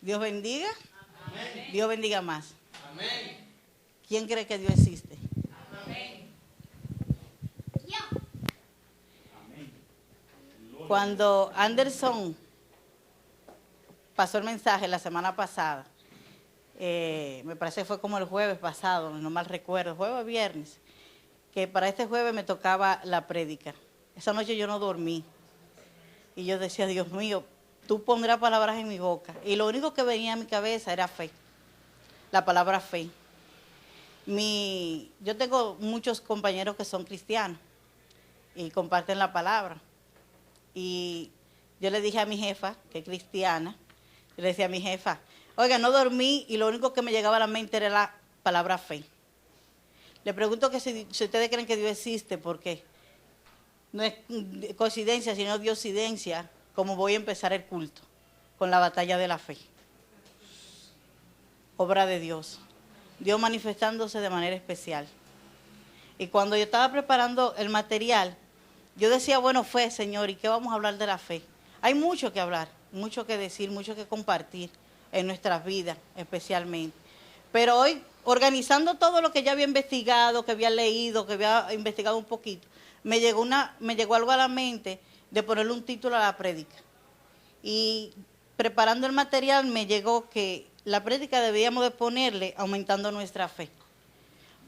Dios bendiga. Amén. Dios bendiga más. Amén. ¿Quién cree que Dios existe? Amén. Cuando Anderson pasó el mensaje la semana pasada, me parece que fue como el jueves pasado, no mal recuerdo, jueves o viernes, que para este jueves me tocaba la prédica. Esa noche yo no dormí y yo decía, Dios mío, tú pondrás palabras en mi boca. Y lo único que venía a mi cabeza era fe, la palabra fe. Yo tengo muchos compañeros que son cristianos y comparten la palabra. Y yo le dije a mi jefa, que es cristiana, yo le decía a mi jefa, oiga, no dormí y lo único que me llegaba a la mente era la palabra fe. Le pregunto que si ustedes creen que Dios existe, porque no es coincidencia, sino diosidencia, como voy a empezar el culto, con la batalla de la fe. Obra de Dios. Dios manifestándose de manera especial. Y cuando yo estaba preparando el material, yo decía, bueno, fe, Señor, ¿y qué vamos a hablar de la fe? Hay mucho que hablar, mucho que decir, mucho que compartir en nuestras vidas, especialmente. Pero hoy, organizando todo lo que ya había investigado, que había leído, que había investigado un poquito, me llegó algo a la mente de ponerle un título a la prédica. Y preparando el material me llegó que la prédica debíamos de ponerle aumentando nuestra fe.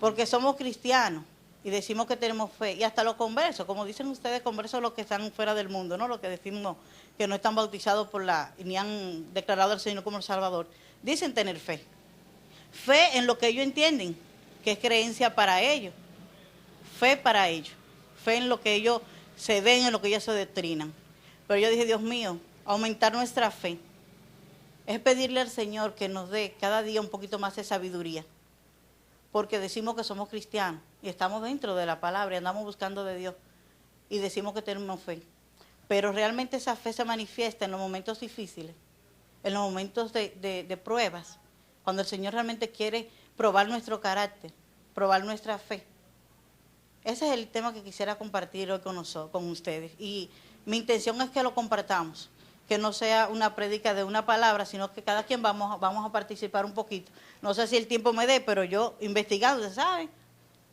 Porque somos cristianos y decimos que tenemos fe. Y hasta los conversos, como dicen ustedes, conversos los que están fuera del mundo, ¿no? Los que decimos que no están bautizados ni han declarado al Señor como el Salvador, dicen tener fe. Fe en lo que ellos entienden, que es creencia para ellos. Fe para ellos. Fe en lo que ellos se ven, en lo que ellos se doctrinan. Pero yo dije, Dios mío, aumentar nuestra fe es pedirle al Señor que nos dé cada día un poquito más de sabiduría. Porque decimos que somos cristianos y estamos dentro de la palabra y andamos buscando de Dios y decimos que tenemos fe. Pero realmente esa fe se manifiesta en los momentos difíciles, en los momentos de pruebas, cuando el Señor realmente quiere probar nuestro carácter, probar nuestra fe. Ese es el tema que quisiera compartir hoy con ustedes. Y mi intención es que lo compartamos, que no sea una prédica de una palabra, sino que cada quien vamos a participar un poquito. No sé si el tiempo me dé, pero yo investigando, ¿saben?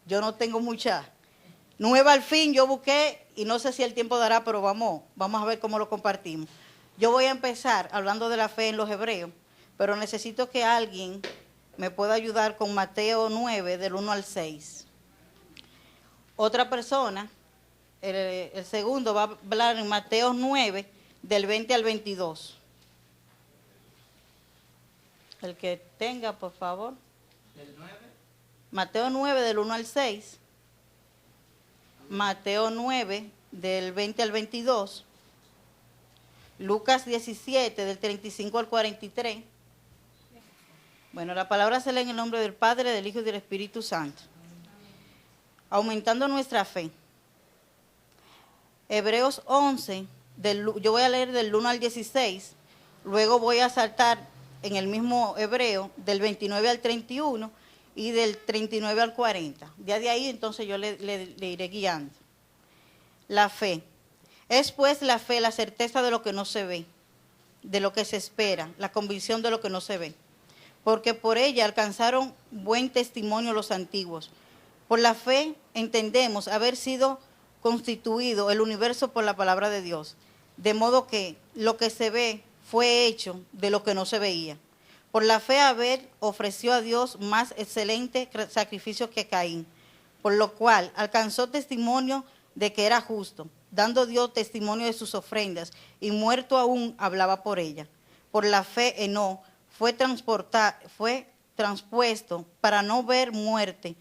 Yo no tengo mucha nueva al fin, yo busqué y no sé si el tiempo dará, pero vamos a ver cómo lo compartimos. Yo voy a empezar hablando de la fe en los hebreos, pero necesito que alguien me pueda ayudar con Mateo 9, del 1 al 6. Otra persona, el segundo, va a hablar en Mateo 9, del 20 al 22. El que tenga, por favor. ¿Del 9? Mateo 9, del 1 al 6. Mateo 9, del 20 al 22. Lucas 17, del 35 al 43. Bueno, la palabra se lee en el nombre del Padre, del Hijo y del Espíritu Santo. Aumentando nuestra fe. Hebreos 11, yo voy a leer del 1 al 16, luego voy a saltar en el mismo Hebreo del 29 al 31 y del 39 al 40. Ya de ahí entonces yo le iré guiando. La fe. Es pues la fe la certeza de lo que no se ve, de lo que se espera, la convicción de lo que no se ve. Porque por ella alcanzaron buen testimonio los antiguos. Por la fe entendemos haber sido constituido el universo por la palabra de Dios, de modo que lo que se ve fue hecho de lo que no se veía. Por la fe Abel ofreció a Dios más excelente sacrificio que Caín, por lo cual alcanzó testimonio de que era justo, dando Dios testimonio de sus ofrendas, y muerto aún hablaba por ella. Por la fe Enoc fue transpuesto para no ver muerte,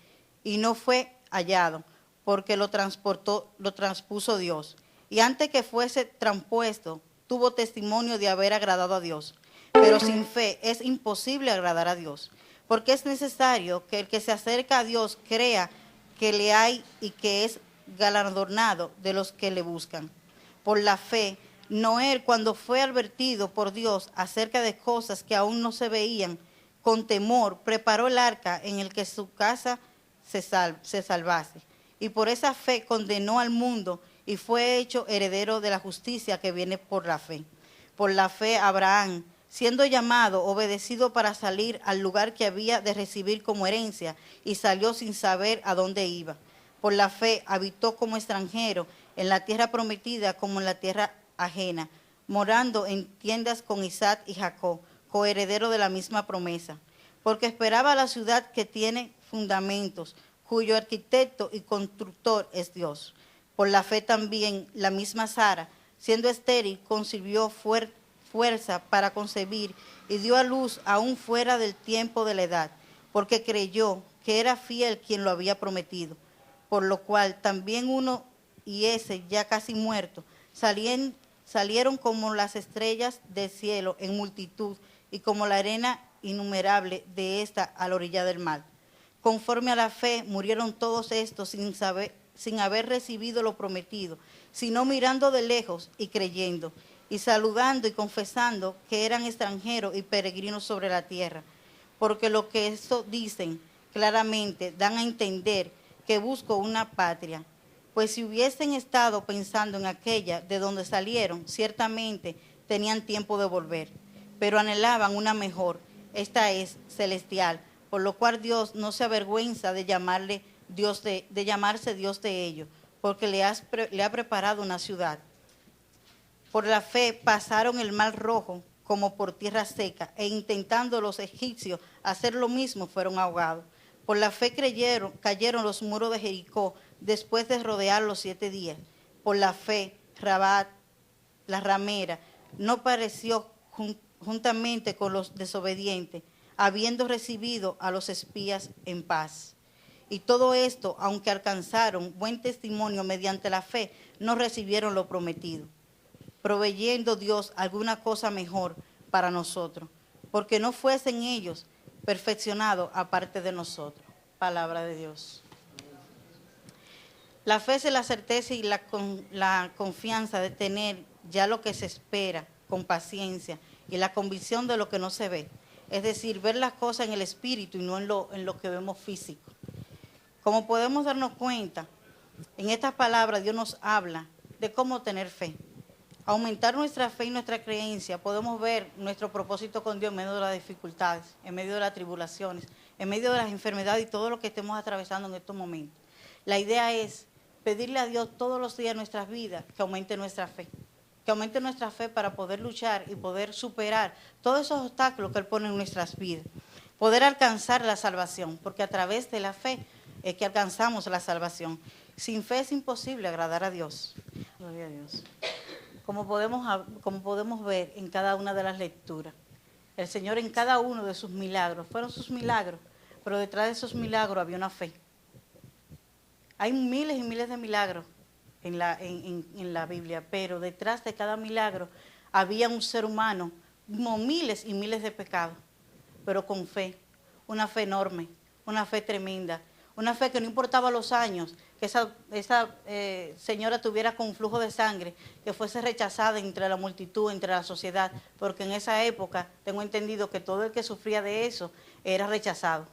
y no fue hallado, porque lo transpuso Dios. Y antes que fuese transpuesto, tuvo testimonio de haber agradado a Dios. Pero sin fe es imposible agradar a Dios, porque es necesario que el que se acerca a Dios crea que le hay y que es galardonado de los que le buscan. Por la fe, Noé, cuando fue advertido por Dios acerca de cosas que aún no se veían, con temor preparó el arca en el que su casa se salvase. Y por esa fe condenó al mundo y fue hecho heredero de la justicia que viene por la fe. Por la fe Abraham, Siendo llamado, obedecido para salir al lugar que había de recibir como herencia, y salió sin saber a dónde iba. Por la fe habitó como extranjero en la tierra prometida como en la tierra ajena, morando en tiendas con Isaac y Jacob, coheredero de la misma promesa, porque esperaba la ciudad que tiene fundamentos, cuyo arquitecto y constructor es Dios. Por la fe también la misma Sara, siendo estéril, concibió fuerza para concebir y dio a luz aún fuera del tiempo de la edad, porque creyó que era fiel quien lo había prometido, por lo cual también uno y ese ya casi muerto salieron como las estrellas del cielo en multitud y como la arena innumerable de esta a la orilla del mar. Conforme a la fe murieron todos estos sin haber recibido lo prometido, sino mirando de lejos y creyendo, y saludando y confesando que eran extranjeros y peregrinos sobre la tierra. Porque lo que esto dicen claramente dan a entender que busco una patria. Pues si hubiesen estado pensando en aquella de donde salieron, ciertamente tenían tiempo de volver, pero anhelaban una mejor, esta es celestial, por lo cual Dios no se avergüenza de llamarse Dios de ellos, porque le ha preparado una ciudad. Por la fe pasaron el mar rojo como por tierra seca, e intentando los egipcios hacer lo mismo, fueron ahogados. Por la fe cayeron los muros de Jericó después de rodearlos 7 días. Por la fe, Rabat, la ramera, no pereció juntamente con los desobedientes, habiendo recibido a los espías en paz. Y todo esto, aunque alcanzaron buen testimonio mediante la fe, no recibieron lo prometido, proveyendo Dios alguna cosa mejor para nosotros, porque no fuesen ellos perfeccionados aparte de nosotros. Palabra de Dios. La fe es la certeza y la confianza de tener ya lo que se espera con paciencia y la convicción de lo que no se ve. Es decir, ver las cosas en el espíritu y no en lo que vemos físico. Como podemos darnos cuenta, en estas palabras Dios nos habla de cómo tener fe. Aumentar nuestra fe y nuestra creencia, podemos ver nuestro propósito con Dios en medio de las dificultades, en medio de las tribulaciones, en medio de las enfermedades y todo lo que estemos atravesando en estos momentos. La idea es pedirle a Dios todos los días de nuestras vidas que aumente nuestra fe para poder luchar y poder superar todos esos obstáculos que Él pone en nuestras vidas, poder alcanzar la salvación, porque a través de la fe es que alcanzamos la salvación. Sin fe es imposible agradar a Dios. Gloria a Dios. Como podemos ver en cada una de las lecturas, el Señor en cada uno de sus milagros, fueron sus milagros, pero detrás de esos milagros había una fe. Hay miles y miles de milagros en la Biblia, pero detrás de cada milagro había un ser humano, miles y miles de pecados, pero con fe, una fe enorme, una fe tremenda, una fe que no importaba los años, que esa señora tuviera con flujo de sangre, que fuese rechazada entre la multitud, entre la sociedad, porque en esa época tengo entendido que todo el que sufría de eso era rechazado.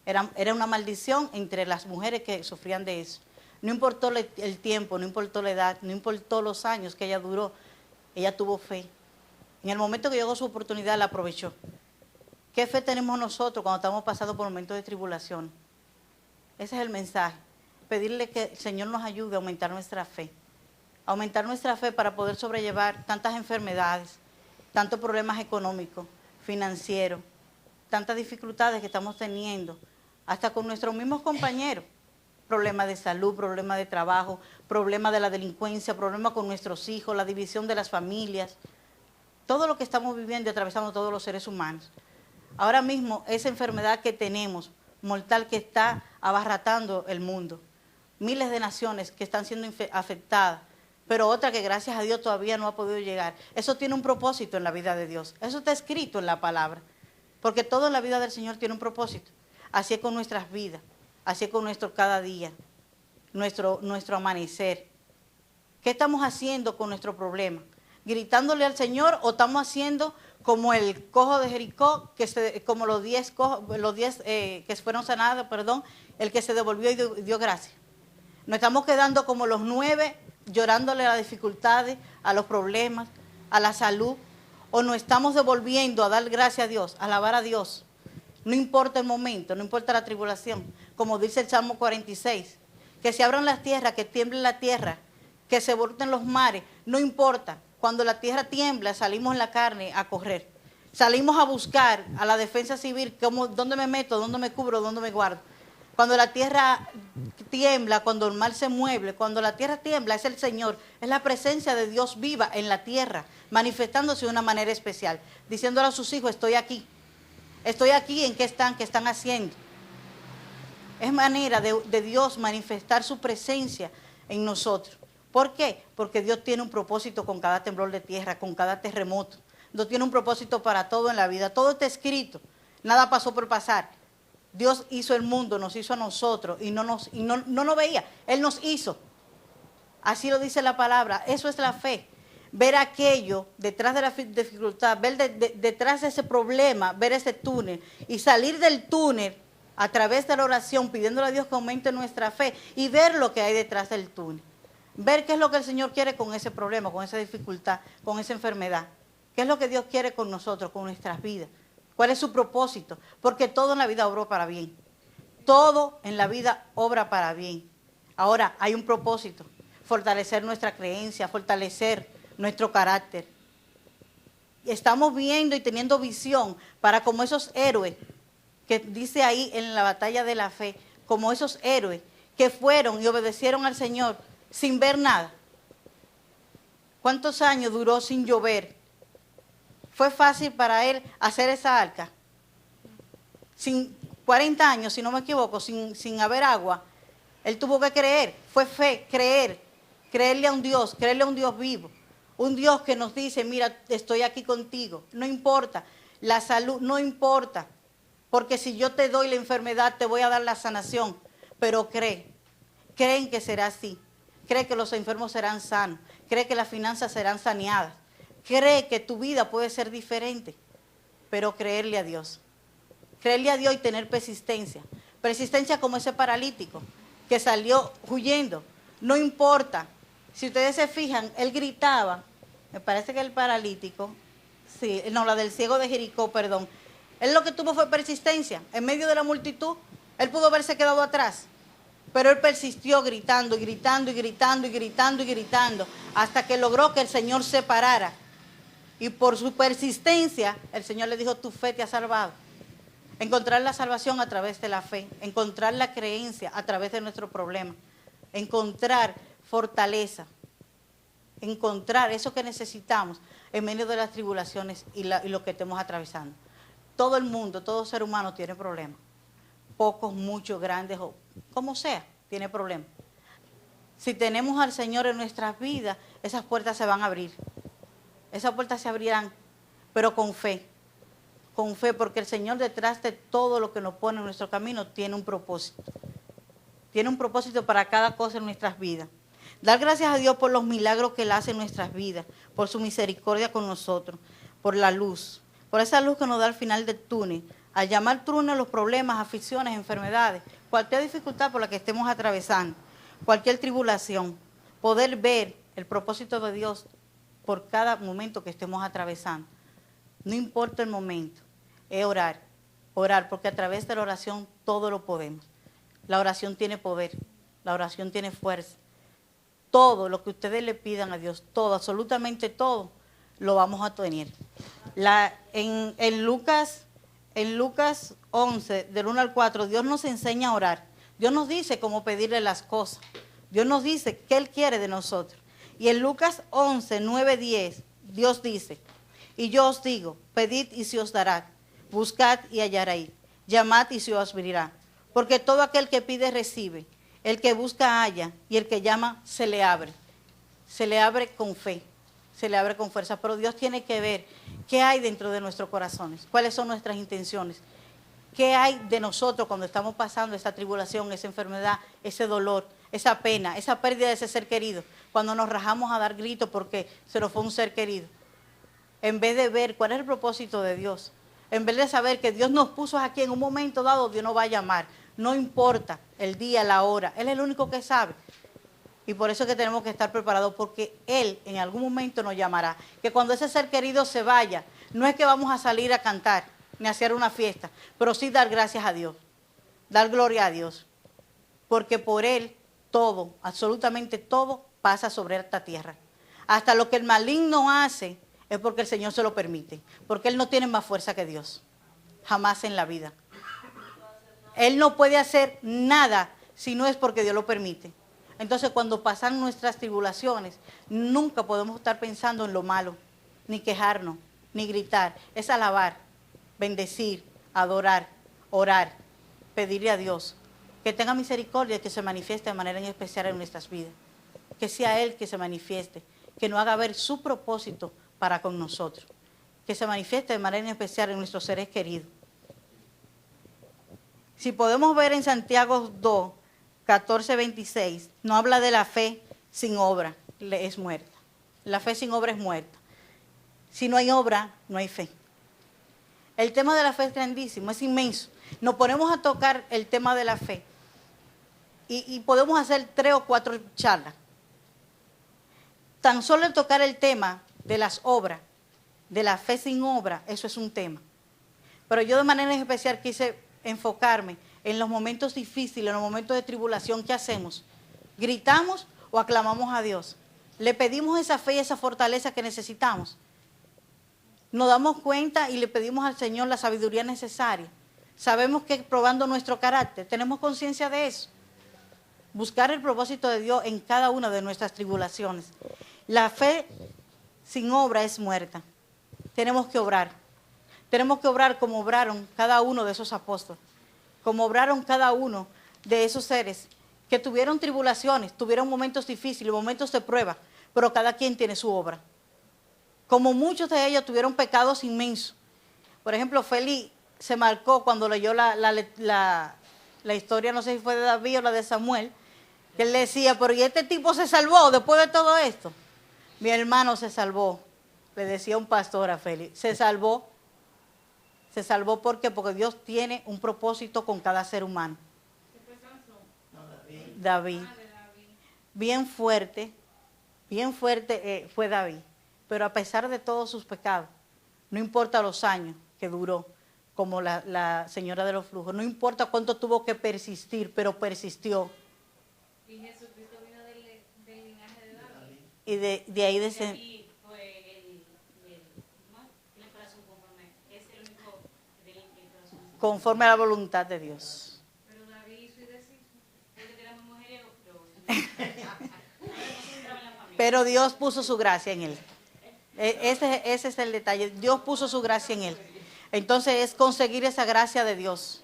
Era una maldición entre las mujeres que sufrían de eso. No importó el tiempo, no importó la edad, no importó los años que ella duró, ella tuvo fe. En el momento que llegó su oportunidad, la aprovechó. ¿Qué fe tenemos nosotros cuando estamos pasando por momentos de tribulación? Ese es el mensaje. Pedirle que el Señor nos ayude a aumentar nuestra fe. Aumentar nuestra fe para poder sobrellevar tantas enfermedades, tantos problemas económicos, financieros, tantas dificultades que estamos teniendo, hasta con nuestros mismos compañeros. Problemas de salud, problemas de trabajo, problemas de la delincuencia, problemas con nuestros hijos, la división de las familias. Todo lo que estamos viviendo y atravesando todos los seres humanos. Ahora mismo, esa enfermedad que tenemos, mortal, que está abarratando el mundo. Miles de naciones que están siendo afectadas, pero otra que gracias a Dios todavía no ha podido llegar. Eso tiene un propósito en la vida de Dios. Eso está escrito en la palabra. Porque todo en la vida del Señor tiene un propósito. Así es con nuestras vidas. Así es con nuestro cada día. Nuestro amanecer. ¿Qué estamos haciendo con nuestro problema? ¿Gritándole al Señor o estamos haciendo como el cojo de Jericó, como los 10 que fueron sanados, el que se devolvió y dio gracias? Nos estamos quedando como los 9, llorándole a las dificultades, a los problemas, a la salud, o nos estamos devolviendo a dar gracias a Dios, a alabar a Dios. No importa el momento, no importa la tribulación, como dice el Salmo 46, que se abran las tierras, que tiemble la tierra, que se volten los mares, no importa. Cuando la tierra tiembla, salimos en la carne a correr. Salimos a buscar a la defensa civil, dónde me meto, dónde me cubro, dónde me guardo. Cuando la tierra tiembla, cuando el mar se mueve, cuando la tierra tiembla, es el Señor, es la presencia de Dios viva en la tierra, manifestándose de una manera especial, diciéndole a sus hijos, estoy aquí, ¿en qué están haciendo? Es manera de Dios manifestar su presencia en nosotros. ¿Por qué? Porque Dios tiene un propósito con cada temblor de tierra, con cada terremoto. Dios tiene un propósito para todo en la vida. Todo está escrito. Nada pasó por pasar. Dios hizo el mundo, nos hizo a nosotros y no nos veía. Él nos hizo. Así lo dice la palabra. Eso es la fe. Ver aquello detrás de la dificultad, ver detrás de ese problema, ver ese túnel y salir del túnel a través de la oración, pidiéndole a Dios que aumente nuestra fe y ver lo que hay detrás del túnel. Ver qué es lo que el Señor quiere con ese problema, con esa dificultad, con esa enfermedad. ¿Qué es lo que Dios quiere con nosotros, con nuestras vidas? ¿Cuál es su propósito? Porque todo en la vida obró para bien. Todo en la vida obra para bien. Ahora, hay un propósito. Fortalecer nuestra creencia, fortalecer nuestro carácter. Estamos viendo y teniendo visión para como esos héroes que dice ahí en la batalla de la fe, como esos héroes que fueron y obedecieron al Señor sin ver nada. ¿Cuántos años duró sin llover? ¿Fue fácil para él hacer esa arca? 40 años, si no me equivoco, sin haber agua. Él tuvo que creer, fue fe, creerle a un Dios vivo. Un Dios que nos dice, mira, estoy aquí contigo. No importa, la salud no importa. Porque si yo te doy la enfermedad, te voy a dar la sanación. Pero creen que será así. Cree que los enfermos serán sanos. Cree que las finanzas serán saneadas. Cree que tu vida puede ser diferente. Pero creerle a Dios. Creerle a Dios y tener persistencia. Persistencia como ese paralítico que salió huyendo. No importa. Si ustedes se fijan, él gritaba. Me parece que el paralítico, la del ciego de Jericó, perdón. Él lo que tuvo fue persistencia. En medio de la multitud, él pudo haberse quedado atrás. Pero él persistió gritando y gritando y gritando y gritando y gritando hasta que logró que el Señor se parara. Y por su persistencia, el Señor le dijo, tu fe te ha salvado. Encontrar la salvación a través de la fe. Encontrar la creencia a través de nuestro problema. Encontrar fortaleza. Encontrar eso que necesitamos en medio de las tribulaciones y lo que estemos atravesando. Todo el mundo, todo ser humano tiene problemas. Pocos, muchos, grandes, o como sea, tiene problemas. Si tenemos al Señor en nuestras vidas, esas puertas se van a abrir. Esas puertas se abrirán, pero con fe. Con fe, porque el Señor detrás de todo lo que nos pone en nuestro camino tiene un propósito. Tiene un propósito para cada cosa en nuestras vidas. Dar gracias a Dios por los milagros que Él hace en nuestras vidas, por su misericordia con nosotros, por la luz, por esa luz que nos da al final del túnel. Al llamar túnel los problemas, aflicciones, enfermedades, cualquier dificultad por la que estemos atravesando, cualquier tribulación, poder ver el propósito de Dios por cada momento que estemos atravesando. No importa el momento, es orar, porque a través de la oración todo lo podemos. La oración tiene poder, la oración tiene fuerza. Todo lo que ustedes le pidan a Dios, todo, absolutamente todo, lo vamos a tener. En Lucas 11, del 1 al 4, Dios nos enseña a orar. Dios nos dice cómo pedirle las cosas. Dios nos dice qué Él quiere de nosotros. Y en Lucas 11, 9, 10, Dios dice, y yo os digo, pedid y se os dará, buscad y hallaréis, llamad y se os abrirá. Porque todo aquel que pide recibe, el que busca halla, y el que llama se le abre. Se le abre con fe, se le abre con fuerza. Pero Dios tiene que ver qué hay dentro de nuestros corazones, cuáles son nuestras intenciones, qué hay de nosotros cuando estamos pasando esa tribulación, esa enfermedad, ese dolor, esa pena, esa pérdida de ese ser querido, cuando nos rajamos a dar gritos porque se nos fue un ser querido. En vez de ver cuál es el propósito de Dios, en vez de saber que Dios nos puso aquí en un momento dado, Dios nos va a llamar. No importa el día, la hora, Él es el único que sabe. Y por eso es que tenemos que estar preparados, porque Él en algún momento nos llamará. Que cuando ese ser querido se vaya, no es que vamos a salir a cantar, ni a hacer una fiesta, pero sí dar gracias a Dios, dar gloria a Dios. Porque por Él todo, absolutamente todo, pasa sobre esta tierra. Hasta lo que el maligno hace es porque el Señor se lo permite. Porque Él no tiene más fuerza que Dios. Jamás en la vida. Él no puede hacer nada si no es porque Dios lo permite. Entonces, cuando pasan nuestras tribulaciones, nunca podemos estar pensando en lo malo, ni quejarnos, ni gritar. Es alabar, bendecir, adorar, orar, pedirle a Dios que tenga misericordia y que se manifieste de manera en especial en nuestras vidas. Que sea Él que se manifieste, que nos haga ver su propósito para con nosotros. Que se manifieste de manera en especial en nuestros seres queridos. Si podemos ver en Santiago 2, 14, 26, no habla de la fe sin obra, es muerta. La fe sin obra es muerta. Si no hay obra, no hay fe. El tema de la fe es grandísimo, es inmenso. Nos ponemos a tocar el tema de la fe y podemos hacer 3 o 4 charlas. Tan solo el tocar el tema de las obras, de la fe sin obra, eso es un tema. Pero yo de manera especial quise enfocarme en los momentos difíciles, en los momentos de tribulación. ¿Qué hacemos? ¿Gritamos o aclamamos a Dios? ¿Le pedimos esa fe y esa fortaleza que necesitamos? Nos damos cuenta y le pedimos al Señor la sabiduría necesaria. Sabemos que probando nuestro carácter, tenemos conciencia de eso. Buscar el propósito de Dios en cada una de nuestras tribulaciones. La fe sin obra es muerta. Tenemos que obrar. Tenemos que obrar como obraron cada uno de esos apóstoles. Como obraron cada uno de esos seres que tuvieron tribulaciones, tuvieron momentos difíciles, momentos de prueba, pero cada quien tiene su obra. Como muchos de ellos tuvieron pecados inmensos. Por ejemplo, Félix se marcó cuando leyó la historia, no sé si fue de David o la de Samuel, que él decía, pero ¿y este tipo se salvó después de todo esto? Mi hermano se salvó, le decía un pastor a Félix, se salvó. Se salvó ¿por qué? Porque Dios tiene un propósito con cada ser humano. David. Bien fuerte fue David. Pero a pesar de todos sus pecados, no importa los años que duró, como la señora de los flujos, no importa cuánto tuvo que persistir, pero persistió. Y Jesucristo vino del linaje de David. Y de ahí descendió. Conforme a la voluntad de Dios. Pero David hizo y deshizo. Porque era muy mujeriego, pero Dios puso su gracia en él. Ese es el detalle. Dios puso su gracia en él. Entonces es conseguir esa gracia de Dios.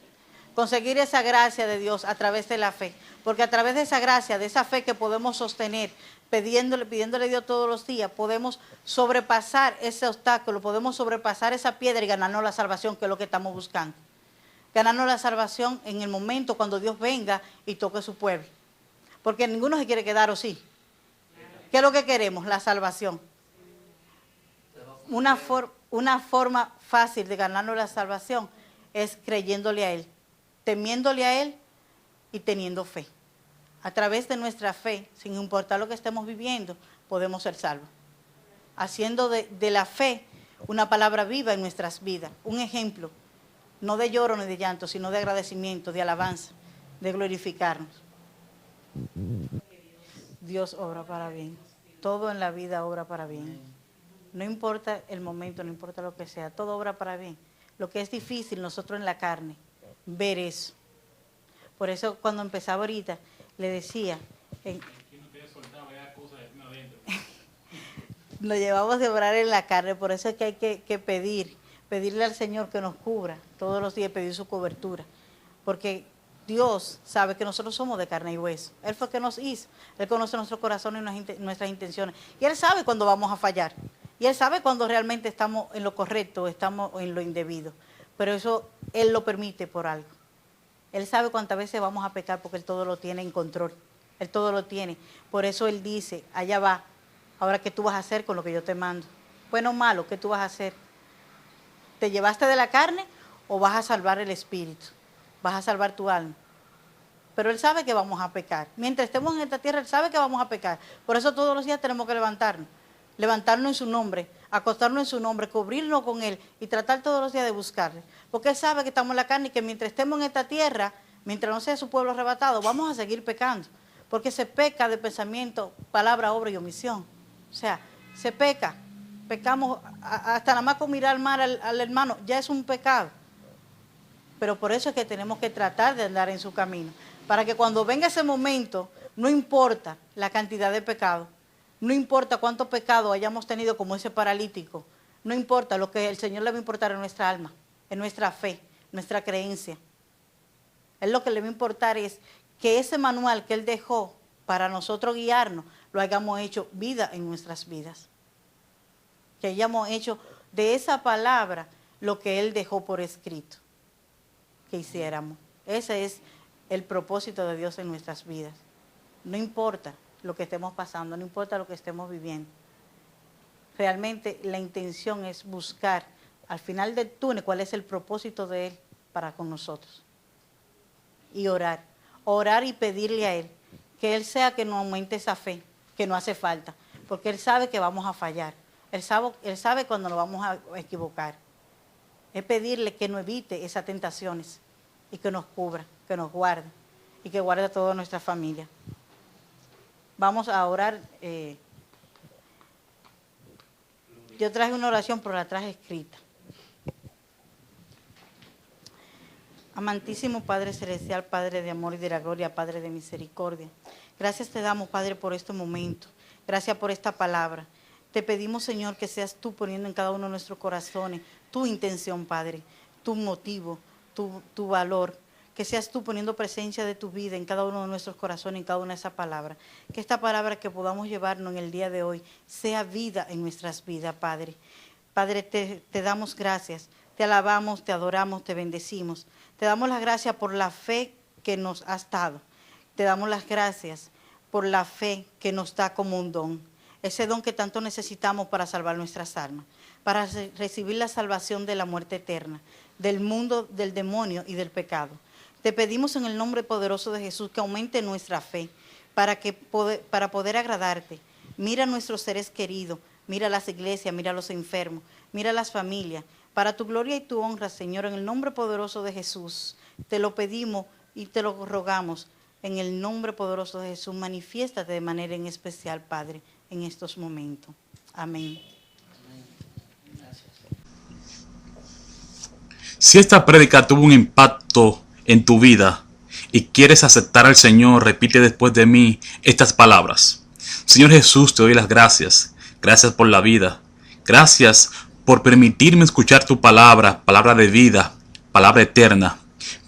Conseguir esa gracia de Dios a través de la fe. Porque a través de esa gracia, de esa fe que podemos sostener, pidiéndole a Dios todos los días, podemos sobrepasar ese obstáculo, podemos sobrepasar esa piedra y ganarnos la salvación, que es lo que estamos buscando. Ganarnos la salvación en el momento cuando Dios venga y toque su pueblo. Porque ninguno se quiere quedar, ¿o sí? ¿Qué es lo que queremos? La salvación. Una forma fácil de ganarnos la salvación es creyéndole a Él, temiéndole a Él y teniendo fe. A través de nuestra fe, sin importar lo que estemos viviendo, podemos ser salvos. Haciendo de la fe una palabra viva en nuestras vidas, un ejemplo. No de lloro ni de llanto, sino de agradecimiento, de alabanza, de glorificarnos. Dios obra para bien. Todo en la vida obra para bien. No importa el momento, no importa lo que sea, todo obra para bien. Lo que es difícil nosotros en la carne, ver eso. Por eso cuando empezaba ahorita, le decía, lo llevamos de obrar en la carne, por eso es que hay que pedirle al Señor que nos cubra todos los días, pedir su cobertura, porque Dios sabe que nosotros somos de carne y hueso. Él fue el que nos hizo, Él conoce nuestro corazón y nuestras intenciones, y Él sabe cuando vamos a fallar, y Él sabe cuando realmente estamos en lo correcto o estamos en lo indebido, pero eso Él lo permite por algo. Él sabe cuántas veces vamos a pecar porque Él todo lo tiene en control, Él todo lo tiene, por eso Él dice, allá va, ahora ¿qué tú vas a hacer con lo que yo te mando? Bueno o malo, ¿qué tú vas a hacer? ¿Te llevaste de la carne o vas a salvar el espíritu? Vas a salvar tu alma. pero Él sabe que vamos a pecar. Mientras estemos en esta tierra, Él sabe que vamos a pecar. Por eso todos los días tenemos que levantarnos en su nombre, acostarnos en su nombre, cubrirnos con Él y tratar todos los días de buscarle. Porque Él sabe que estamos en la carne y que mientras estemos en esta tierra, mientras no sea su pueblo arrebatado, vamos a seguir pecando. Porque se peca de pensamiento, palabra, obra y omisión. O sea, se peca. Pecamos hasta nada más con mirar mal al hermano, ya es un pecado. Pero por eso es que tenemos que tratar de andar en su camino. Para que cuando venga ese momento, no importa la cantidad de pecado, no importa cuánto pecado hayamos tenido como ese paralítico, no importa, lo que el Señor le va a importar en nuestra alma, en nuestra fe, nuestra creencia. Él lo que le va a importar es que ese manual que Él dejó para nosotros guiarnos, lo hayamos hecho vida en nuestras vidas. Que hayamos hecho de esa palabra lo que Él dejó por escrito, que hiciéramos. Ese es el propósito de Dios en nuestras vidas. No importa lo que estemos pasando, no importa lo que estemos viviendo. Realmente la intención es buscar al final del túnel cuál es el propósito de Él para con nosotros. Y orar y pedirle a Él que Él sea que nos aumente esa fe que nos hace falta, porque Él sabe que vamos a fallar. Él sabe cuando nos vamos a equivocar. Es pedirle que nos evite esas tentaciones y que nos cubra, que nos guarde y que guarde a toda nuestra familia. Vamos a orar. Yo traje una oración, pero la traje escrita. Amantísimo Padre Celestial, Padre de amor y de la gloria, Padre de misericordia. Gracias te damos, Padre, por este momento. Gracias por esta palabra. Te pedimos, Señor, que seas tú poniendo en cada uno de nuestros corazones tu intención, Padre, tu motivo, tu valor. Que seas tú poniendo presencia de tu vida en cada uno de nuestros corazones, en cada una de esas palabras. Que esta palabra que podamos llevarnos en el día de hoy sea vida en nuestras vidas, Padre. Padre, te damos gracias, te alabamos, te adoramos, te bendecimos. Te damos las gracias por la fe que nos has dado. Te damos las gracias por la fe que nos da como un don. Ese don que tanto necesitamos para salvar nuestras almas, para recibir la salvación de la muerte eterna, del mundo, del demonio y del pecado. Te pedimos en el nombre poderoso de Jesús que aumente nuestra fe para poder agradarte. Mira a nuestros seres queridos, mira a las iglesias, mira a los enfermos, mira a las familias. Para tu gloria y tu honra, Señor, en el nombre poderoso de Jesús, te lo pedimos y te lo rogamos. En el nombre poderoso de Jesús, manifiéstate de manera en especial, Padre, en estos momentos. Amén. Si esta prédica tuvo un impacto en tu vida y quieres aceptar al Señor, repite después de mí estas palabras. Señor Jesús, te doy las gracias. Gracias por la vida. Gracias por permitirme escuchar tu palabra, palabra de vida, palabra eterna.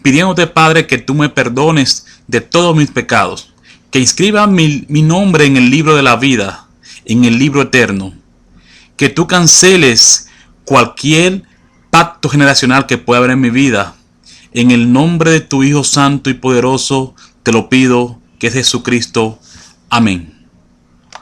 Pidiéndote, Padre, que tú me perdones de todos mis pecados, que inscriba mi nombre en el libro de la vida, en el libro eterno, que tú canceles cualquier pacto generacional que pueda haber en mi vida. En el nombre de tu Hijo Santo y Poderoso te lo pido, que es Jesucristo. Amén.